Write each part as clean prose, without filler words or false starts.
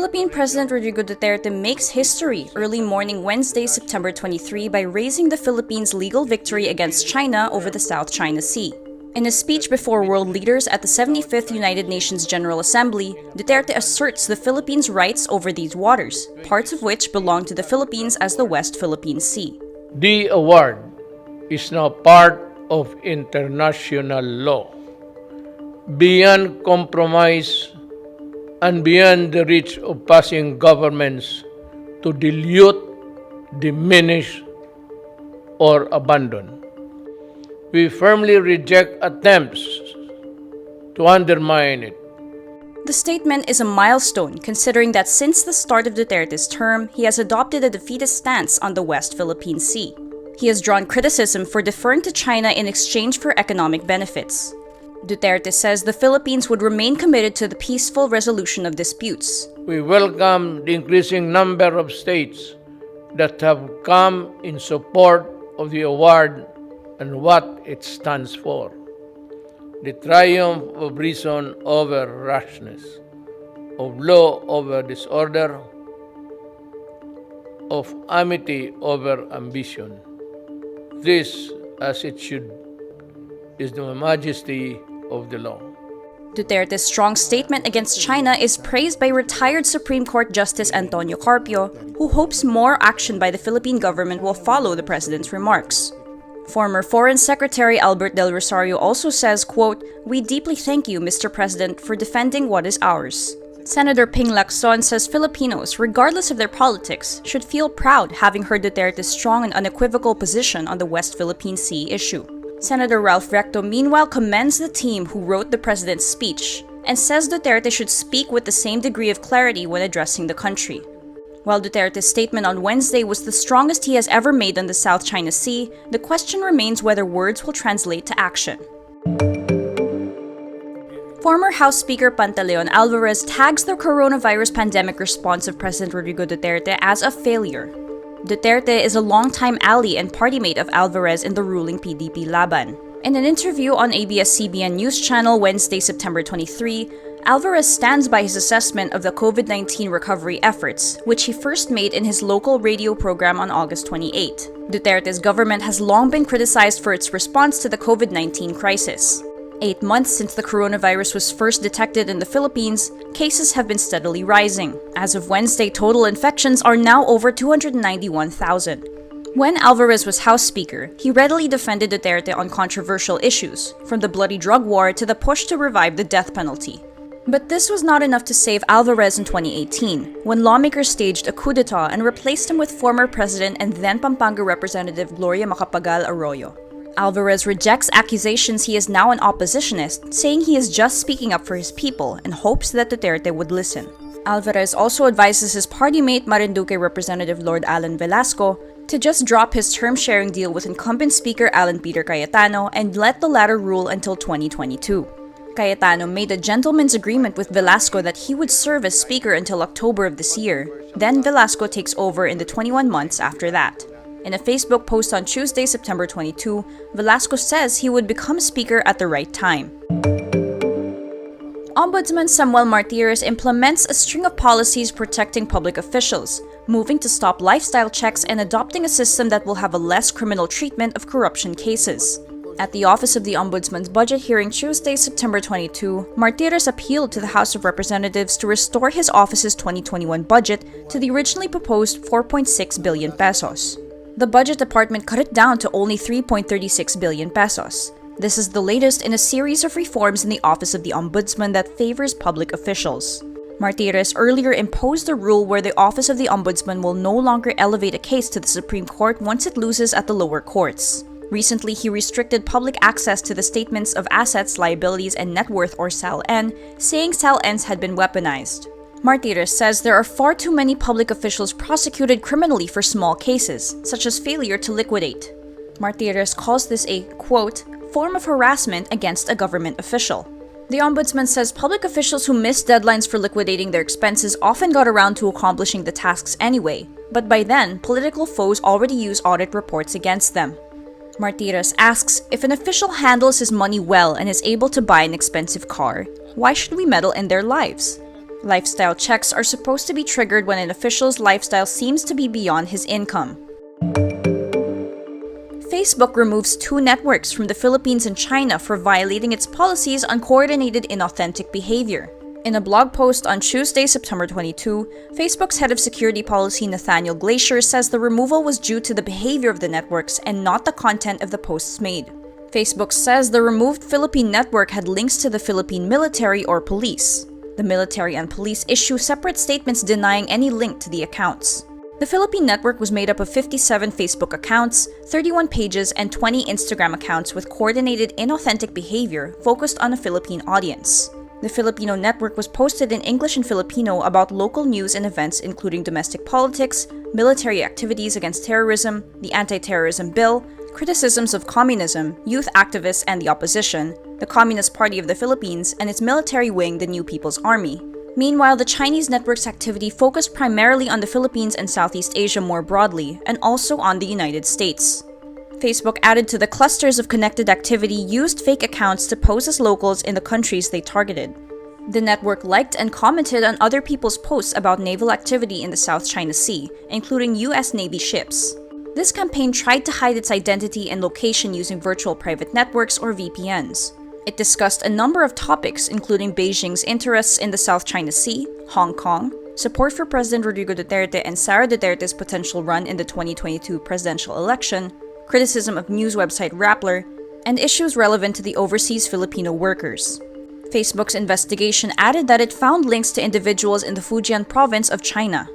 Philippine President Rodrigo Duterte makes history early morning Wednesday, September 23 by raising the Philippines' legal victory against China over the South China Sea. In a speech before world leaders at the 75th United Nations General Assembly, Duterte asserts the Philippines' rights over these waters, parts of which belong to the Philippines as the West Philippine Sea. The award is now part of international law, beyond compromise and beyond the reach of passing governments to dilute, diminish, or abandon. We firmly reject attempts to undermine it. The statement is a milestone considering that since the start of Duterte's term, he has adopted a defeatist stance on the West Philippine Sea. He has drawn criticism for deferring to China in exchange for economic benefits. Duterte says the Philippines would remain committed to the peaceful resolution of disputes. We welcome the increasing number of states that have come in support of the award and what it stands for: the triumph of reason over rashness, of law over disorder, of amity over ambition. This, as it should, is the majesty of the law. Duterte's strong statement against China is praised by retired Supreme Court Justice Antonio Carpio, who hopes more action by the Philippine government will follow the president's remarks. Former Foreign Secretary Albert Del Rosario also says, quote, "We deeply thank you, Mr. President, for defending what is ours." Senator Ping Lacson says Filipinos, regardless of their politics, should feel proud having heard Duterte's strong and unequivocal position on the West Philippine Sea issue. Senator Ralph Recto meanwhile commends the team who wrote the president's speech and says Duterte should speak with the same degree of clarity when addressing the country. While Duterte's statement on Wednesday was the strongest he has ever made on the South China Sea, the question remains whether words will translate to action. Former House Speaker Pantaleon Alvarez tags the coronavirus pandemic response of President Rodrigo Duterte as a failure. Duterte is a longtime ally and party mate of Alvarez in the ruling PDP Laban. In an interview on ABS-CBN News Channel Wednesday, September 23, Alvarez stands by his assessment of the COVID-19 recovery efforts, which he first made in his local radio program on August 28. Duterte's government has long been criticized for its response to the COVID-19 crisis. 8 months since the coronavirus was first detected in the Philippines, cases have been steadily rising. As of Wednesday, total infections are now over 291,000. When Alvarez was House Speaker, he readily defended Duterte on controversial issues, from the bloody drug war to the push to revive the death penalty. But this was not enough to save Alvarez in 2018, when lawmakers staged a coup d'etat and replaced him with former President and then Pampanga Representative Gloria Macapagal Arroyo. Alvarez rejects accusations he is now an oppositionist, saying he is just speaking up for his people and hopes that Duterte would listen. Alvarez also advises his party mate Marinduque Representative Lord Alan Velasco to just drop his term-sharing deal with incumbent Speaker Alan Peter Cayetano and let the latter rule until 2022. Cayetano made a gentleman's agreement with Velasco that he would serve as Speaker until October of this year. Then Velasco takes over in the 21 months after that. In a Facebook post on Tuesday, September 22, Velasco says he would become Speaker at the right time. Ombudsman Samuel Martires implements a string of policies protecting public officials, moving to stop lifestyle checks and adopting a system that will have a less criminal treatment of corruption cases. At the Office of the Ombudsman's budget hearing Tuesday, September 22, Martires appealed to the House of Representatives to restore his office's 2021 budget to the originally proposed 4.6 billion pesos. The budget department cut it down to only 3.36 billion pesos. This is the latest in a series of reforms in the Office of the Ombudsman that favors public officials. Martires earlier imposed a rule where the Office of the Ombudsman will no longer elevate a case to the Supreme Court once it loses at the lower courts. Recently, he restricted public access to the statements of assets, liabilities, and net worth or SALN, saying SALNs had been weaponized. Martires says there are far too many public officials prosecuted criminally for small cases, such as failure to liquidate. Martires calls this a, quote, form of harassment against a government official. The Ombudsman says public officials who missed deadlines for liquidating their expenses often got around to accomplishing the tasks anyway, but by then, political foes already use audit reports against them. Martires asks, if an official handles his money well and is able to buy an expensive car, why should we meddle in their lives? Lifestyle checks are supposed to be triggered when an official's lifestyle seems to be beyond his income. Facebook removes 2 networks from the Philippines and China for violating its policies on coordinated inauthentic behavior. In a blog post on Tuesday, September 22, Facebook's head of security policy Nathaniel Glacier says the removal was due to the behavior of the networks and not the content of the posts made. Facebook says the removed Philippine network had links to the Philippine military or police. The military and police issue separate statements denying any link to the accounts. The Philippine network was made up of 57 Facebook accounts, 31 pages, and 20 Instagram accounts with coordinated inauthentic behavior focused on a Philippine audience. The Filipino network was posted in English and Filipino about local news and events including domestic politics, military activities against terrorism, the anti-terrorism bill, criticisms of communism, youth activists and the opposition, the Communist Party of the Philippines, and its military wing, the New People's Army. Meanwhile, the Chinese network's activity focused primarily on the Philippines and Southeast Asia more broadly, and also on the United States. Facebook added to the clusters of connected activity used fake accounts to pose as locals in the countries they targeted. The network liked and commented on other people's posts about naval activity in the South China Sea, including US Navy ships. This campaign tried to hide its identity and location using virtual private networks or VPNs. It discussed a number of topics including Beijing's interests in the South China Sea, Hong Kong, support for President Rodrigo Duterte and Sara Duterte's potential run in the 2022 presidential election, criticism of news website Rappler, and issues relevant to the overseas Filipino workers. Facebook's investigation added that it found links to individuals in the Fujian province of China.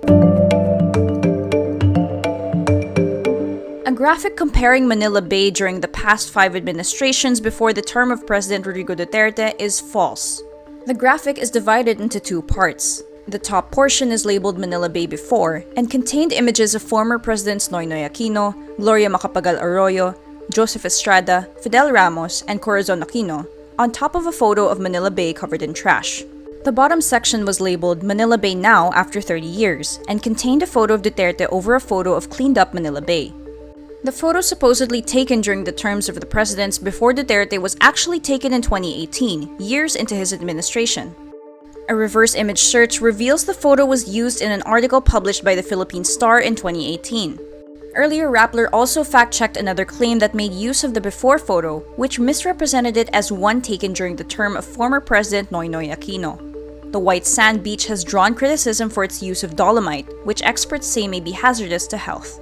A graphic comparing Manila Bay during the past 5 administrations before the term of President Rodrigo Duterte is false. The graphic is divided into 2 parts. The top portion is labeled Manila Bay before and contained images of former Presidents Noynoy Aquino, Gloria Macapagal Arroyo, Joseph Estrada, Fidel Ramos, and Corazon Aquino, on top of a photo of Manila Bay covered in trash. The bottom section was labeled Manila Bay Now after 30 years and contained a photo of Duterte over a photo of cleaned up Manila Bay. The photo supposedly taken during the terms of the presidents before Duterte was actually taken in 2018, years into his administration. A reverse image search reveals the photo was used in an article published by the Philippine Star in 2018. Earlier, Rappler also fact-checked another claim that made use of the before photo, which misrepresented it as one taken during the term of former President Noynoy Aquino. The white sand beach has drawn criticism for its use of dolomite, which experts say may be hazardous to health.